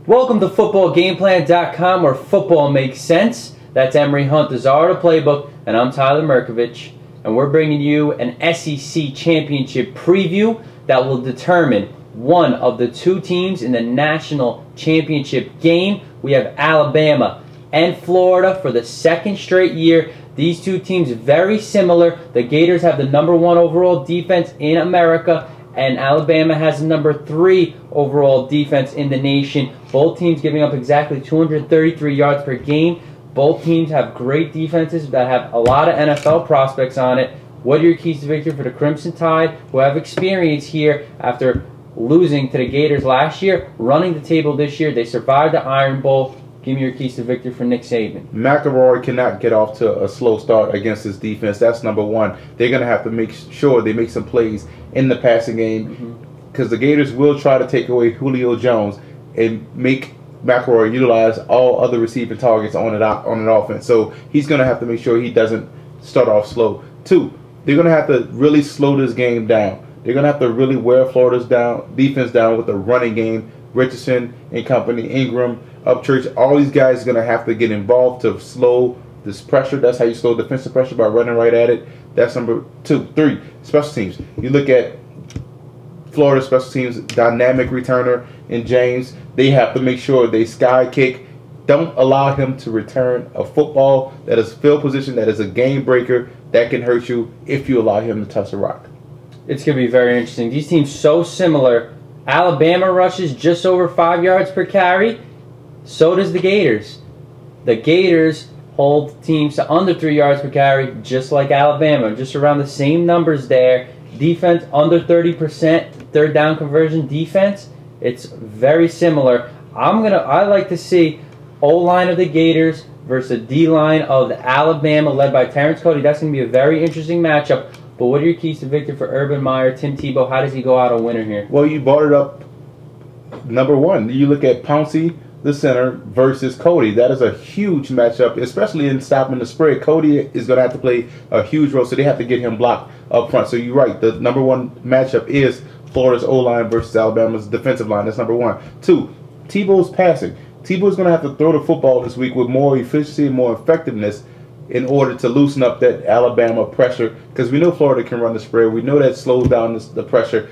Welcome to footballgameplan.com, where football makes sense. That's Emery Hunt, the czar of the playbook, and I'm Tyler Merkovich. And we're bringing you an SEC championship preview that will determine one of the two teams in the national championship game. We have Alabama and Florida for the second straight year. These two teams very similar. The Gators have the #1 overall defense in America, and Alabama has the #3 overall defense in the nation. Both teams giving up exactly 233 yards per game. Both teams have great defenses that have a lot of NFL prospects on it. What are your keys to victory for the Crimson Tide, who have experience here after losing to the Gators last year, running the table this year? They survived the Iron Bowl. Give me your keys to victory for Nick Saban. McElroy cannot get off to a slow start against his defense. That's #1. They're going to have to make sure they make some plays in the passing game, because the Gators will try to take away Julio Jones and make McElroy utilize all other receiving targets on an offense. So he's going to have to make sure he doesn't start off slow. 2, they're going to have to really slow this game down. They're going to have to really wear Florida's defense down with the running game. Richardson and company, Ingram, Upchurch, all these guys are going to have to get involved to slow this pressure. That's how you slow defensive pressure, by running right at it. That's #2. 3, special teams. You look at Florida special teams, dynamic returner in James. They have to make sure they sky kick. Don't allow him to return a football that is field position, that is a game breaker, that can hurt you if you allow him to touch the rock. It's going to be very interesting. These teams so similar. Alabama rushes just over 5 yards per carry. So does the Gators. The Gators hold teams to under 3 yards per carry, just like Alabama. Just around the same numbers there. Defense under 30%. Third down conversion defense. It's very similar. I like to see O-line of the Gators versus D-line of the Alabama, led by Terrence, Cody. That's going to be a very interesting matchup. But what are your keys to victory for Urban Meyer, Tim Tebow? How does he go out a winner here? Well, you brought it up. #1, you look at Pouncey, the center, versus Cody. That is a huge matchup, especially in stopping the spread. Cody is going to have to play a huge role, so they have to get him blocked up front. So you're right. The #1 matchup is Florida's O-line versus Alabama's defensive line. That's #1. 2, Tebow's passing. Tebow's going to have to throw the football this week with more efficiency and more effectiveness in order to loosen up that Alabama pressure, because we know Florida can run the spread. We know that slows down the pressure.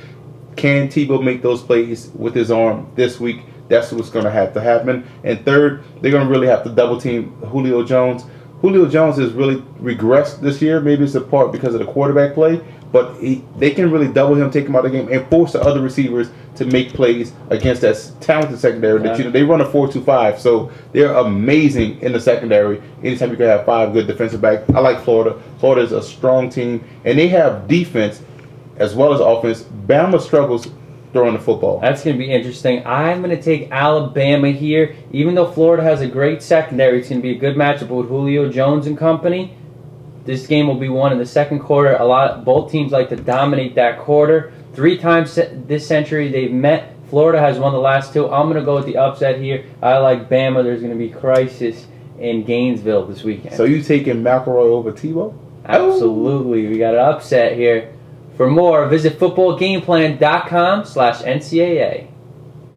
Can Tebow make those plays with his arm this week? That's what's going to have to happen. And 3rd, they're going to really have to double team Julio Jones. Julio Jones has really regressed this year. Maybe it's a part because of the quarterback play, but they can really double him, take him out of the game, and force the other receivers to make plays against that talented secondary. Yeah. That they run a 4-2-5, so they're amazing in the secondary. Anytime you can have 5 good defensive backs. I like Florida. Florida is a strong team, and they have defense as well as offense. Bama struggles throwing the football. That's going to be interesting. I'm going to take Alabama here. Even though Florida has a great secondary, it's going to be a good matchup with Julio Jones and company. This game will be won in the second quarter. Both teams like to dominate that quarter. 3 times this century they've met. Florida has won the last 2. I'm going to go with the upset here. I like Bama. There's going to be crisis in Gainesville this weekend. So you taking McElroy over Tebow? Absolutely. We got an upset here. For more, visit footballgameplan.com/NCAA.